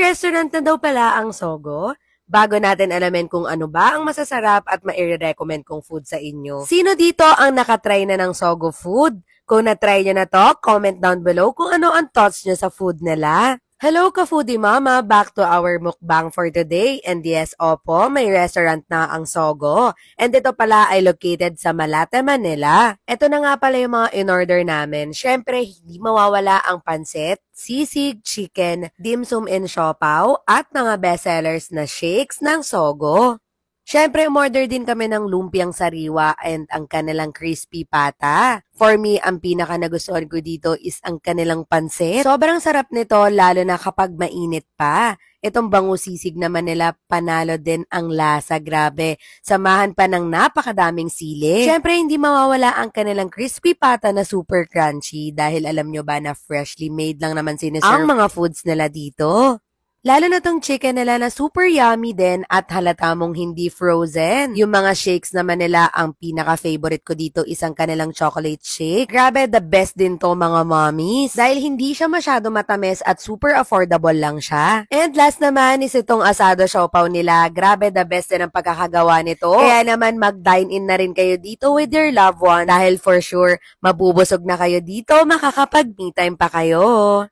restaurant na daw pala ang Sogo. Bago natin alamin kung ano ba ang masasarap at ma-recommend kong food sa inyo. Sino dito ang nakatry na ng Sogo food? Kung na-try nyo na to, comment down below kung ano ang thoughts nyo sa food nila. Hello ka-foodie mama! Back to our mukbang for today. And yes, opo, may restaurant na ang Sogo. And ito pala ay located sa Malate, Manila. Ito na nga pala yung mga in-order namin. Syempre, hindi mawawala ang pansit, sisig, chicken, dim sum and siopaw, at mga bestsellers na shakes ng Sogo. Syempre, umorder din kami ng lumpiang sariwa and ang kanilang crispy pata. For me, ang pinaka nagustuhan ko dito is ang kanilang pansit. Sobrang sarap nito, lalo na kapag mainit pa. Itong bangus sisig naman nila, panalo din ang lasa, grabe. Samahan pa ng napakadaming sili. Syempre, hindi mawawala ang kanilang crispy pata na super crunchy dahil alam nyo ba na freshly made lang naman siniserve ang mga foods nila dito. Lalo na tong chicken nila na super yummy din at halata mong hindi frozen. Yung mga shakes naman nila, ang pinaka-favorite ko dito isang kanilang chocolate shake. Grabe, the best din to mga mommies. Dahil hindi siya masyado matamis at super affordable lang siya. And last naman is itong asado siopaw nila. Grabe, the best din ang pagkakagawa nito. Kaya naman mag-dine in na rin kayo dito with your loved one dahil for sure, mabubusog na kayo dito, makakapag-me time pa kayo.